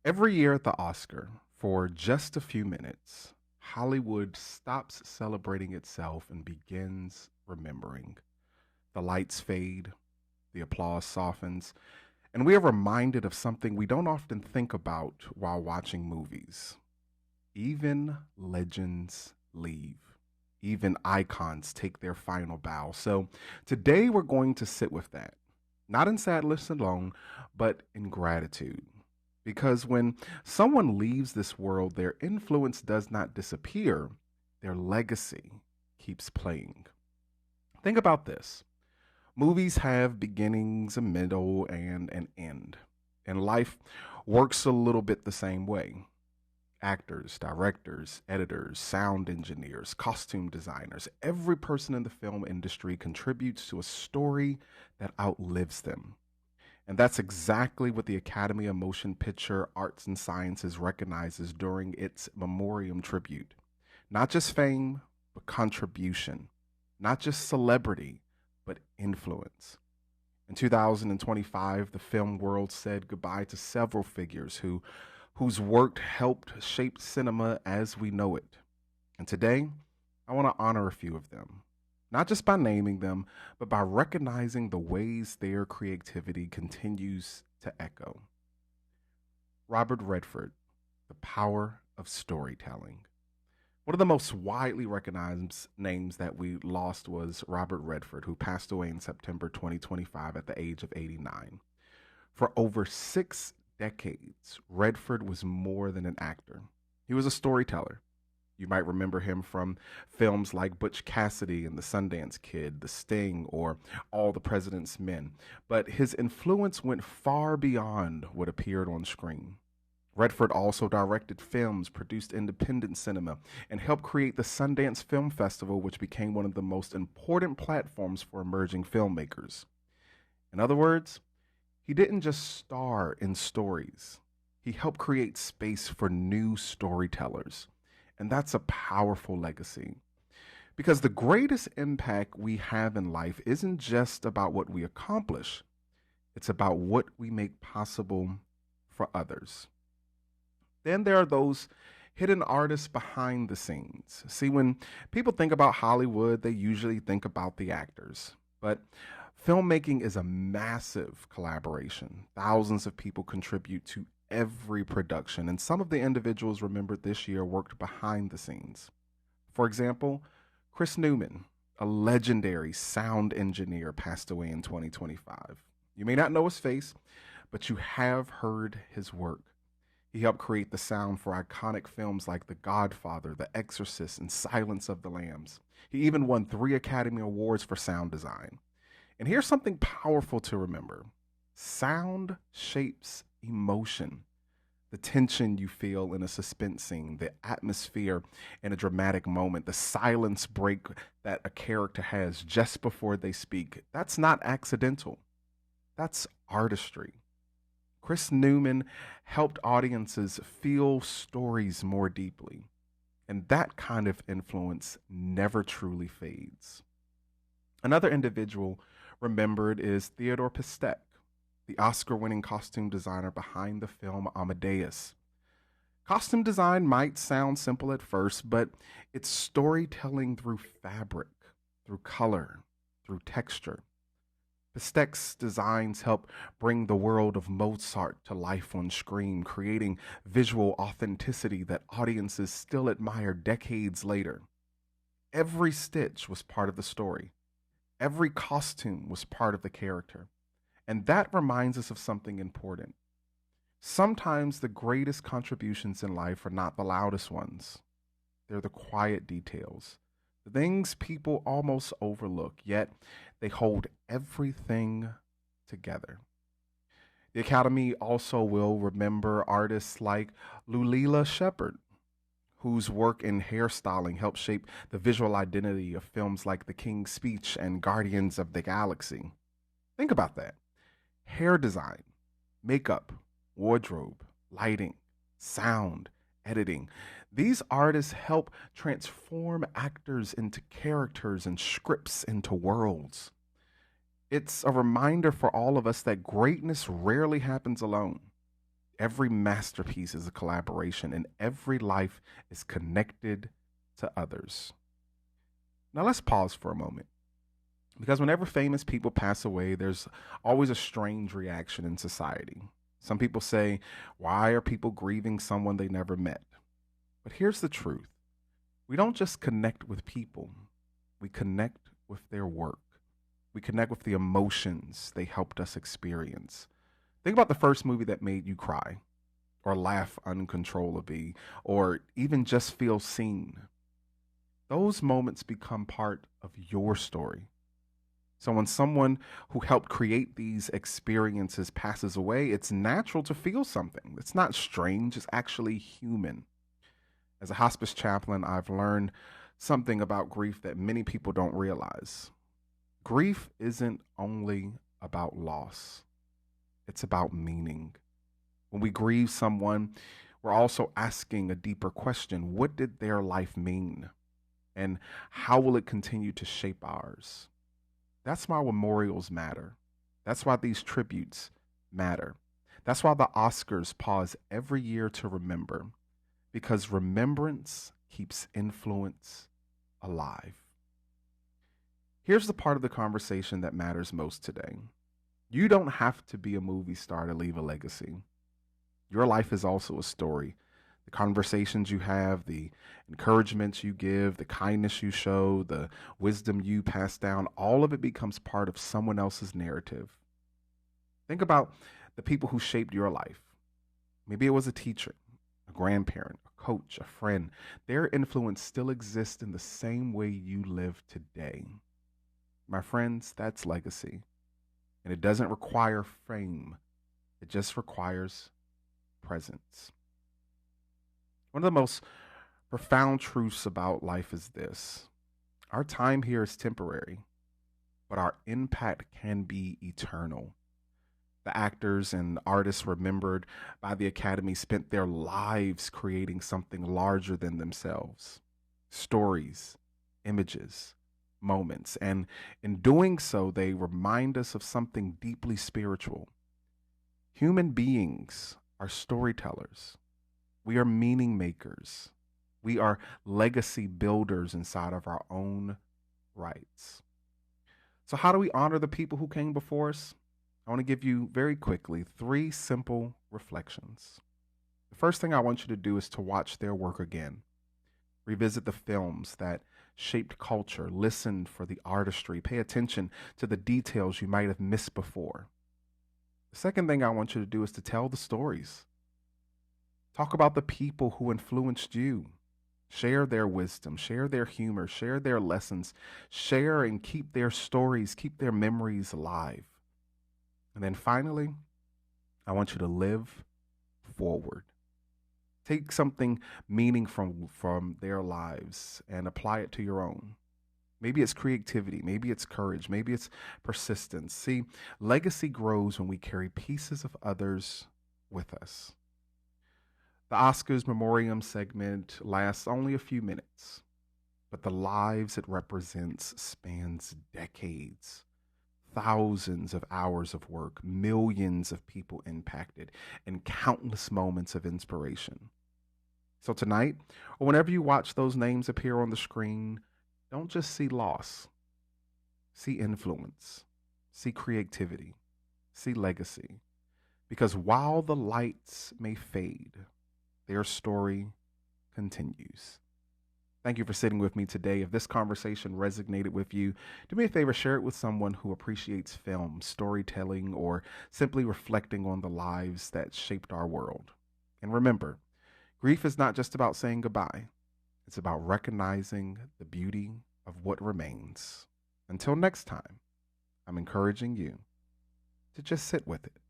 Every year at the Oscar, for just a few minutes, Hollywood stops celebrating itself and begins remembering. The lights fade, the applause softens, and we are reminded of something we don't often think about while watching movies. Even legends leave. Even icons take their final bow. So today we're going to sit with that, not in sadness alone, but in gratitude. Because when someone leaves this world, their influence does not disappear, their legacy keeps playing. Think about this: movies have beginnings, a middle, and an end. And life works a little bit the same way. Actors, directors, editors, sound engineers, costume designers, every person in the film industry contributes to a story that outlives them. And that's exactly what the Academy of Motion Picture Arts and Sciences recognizes during its Memoriam tribute. Not just fame, but contribution. Not just celebrity, but influence. In 2025, the film world said goodbye to several figures whose work helped shape cinema as we know it. And today, I want to honor a few of them, not just by naming them, but by recognizing the ways their creativity continues to echo. Robert Redford, The Power of Storytelling. One of the most widely recognized names that we lost was Robert Redford, who passed away in September 2025 at the age of 89. For over 6 decades, Redford was more than an actor. He was a storyteller. You might remember him from films like Butch Cassidy and The Sundance Kid, The Sting, or All the President's Men. But his influence went far beyond what appeared on screen. Redford also directed films, produced independent cinema, and helped create the Sundance Film Festival, which became one of the most important platforms for emerging filmmakers. In other words, he didn't just star in stories, he helped create space for new storytellers. And that's a powerful legacy. Because the greatest impact we have in life isn't just about what we accomplish, it's about what we make possible for others. Then there are those hidden artists behind the scenes. See, when people think about Hollywood, they usually think about the actors. But filmmaking is a massive collaboration. Thousands of people contribute to every production, and some of the individuals remembered this year worked behind the scenes. For example, Chris Newman, a legendary sound engineer, passed away in 2025. You may not know his face, but you have heard his work. He helped create the sound for iconic films like The Godfather, The Exorcist, and Silence of the Lambs. He even won 3 Academy Awards for sound design. And here's something powerful to remember: sound shapes emotion. The tension you feel in a suspense scene, the atmosphere in a dramatic moment, the silence break that a character has just before they speak. That's not accidental, that's artistry. Chris Newman helped audiences feel stories more deeply. And that kind of influence never truly fades. Another individual remembered is Theodor Pištěk, the Oscar winning costume designer behind the film Amadeus. Costume design might sound simple at first, but it's storytelling through fabric, through color, through texture. Pistek's designs help bring the world of Mozart to life on screen, creating visual authenticity that audiences still admire decades later. Every stitch was part of the story. Every costume was part of the character. And that reminds us of something important. Sometimes the greatest contributions in life are not the loudest ones, they're the quiet details, the things people almost overlook, yet they hold everything together. The Academy also will remember artists like Loulia Sheppard, whose work in hairstyling helped shape the visual identity of films like The King's Speech and Guardians of the Galaxy. Think about that. Hair design, makeup, wardrobe, lighting, sound, editing. These artists help transform actors into characters and scripts into worlds. It's a reminder for all of us that greatness rarely happens alone. Every masterpiece is a collaboration, and every life is connected to others. Now, let's pause for a moment. Because whenever famous people pass away, there's always a strange reaction in society. Some people say, why are people grieving someone they never met? But here's the truth. We don't just connect with people, we connect with their work. We connect with the emotions they helped us experience. Think about the first movie that made you cry, or laugh uncontrollably, or even just feel seen. Those moments become part of your story. So when someone who helped create these experiences passes away, it's natural to feel something. It's not strange, it's actually human. As a hospice chaplain, I've learned something about grief that many people don't realize. Grief isn't only about loss, it's about meaning. When we grieve someone, we're also asking a deeper question. What did their life mean? And how will it continue to shape ours? That's why memorials matter. That's why these tributes matter. That's why the Oscars pause every year to remember, because remembrance keeps influence alive. Here's the part of the conversation that matters most today. You don't have to be a movie star to leave a legacy. Your life is also a story. The conversations you have, the encouragements you give, the kindness you show, the wisdom you pass down, all of it becomes part of someone else's narrative. Think about the people who shaped your life. Maybe it was a teacher, a grandparent, a coach, a friend. Their influence still exists in the same way you live today. My friends, that's legacy. And it doesn't require fame. It just requires presence. One of the most profound truths about life is this. Our time here is temporary, but our impact can be eternal. The actors and artists remembered by the Academy spent their lives creating something larger than themselves. Stories, images, moments. And in doing so, they remind us of something deeply spiritual. Human beings are storytellers. We are meaning makers. We are legacy builders inside of our own rights. So how do we honor the people who came before us? I want to give you very quickly 3 simple reflections. The first thing I want you to do is to watch their work again. Revisit the films that shaped culture, listen for the artistry, pay attention to the details you might have missed before. The second thing I want you to do is to tell the stories. Talk about the people who influenced you. Share their wisdom, share their humor, share their lessons, share and keep their stories, keep their memories alive. And then finally, I want you to live forward. Take something meaning from their lives and apply it to your own. Maybe it's creativity, maybe it's courage, maybe it's persistence. See, legacy grows when we carry pieces of others with us. The Oscars Memoriam segment lasts only a few minutes, but the lives it represents spans decades. Thousands of hours of work, millions of people impacted, and countless moments of inspiration. So tonight, or whenever you watch those names appear on the screen, don't just see loss. See influence. See creativity. See legacy. Because while the lights may fade, their story continues. Thank you for sitting with me today. If this conversation resonated with you, do me a favor, share it with someone who appreciates film, storytelling, or simply reflecting on the lives that shaped our world. And remember, grief is not just about saying goodbye. It's about recognizing the beauty of what remains. Until next time, I'm encouraging you to just sit with it.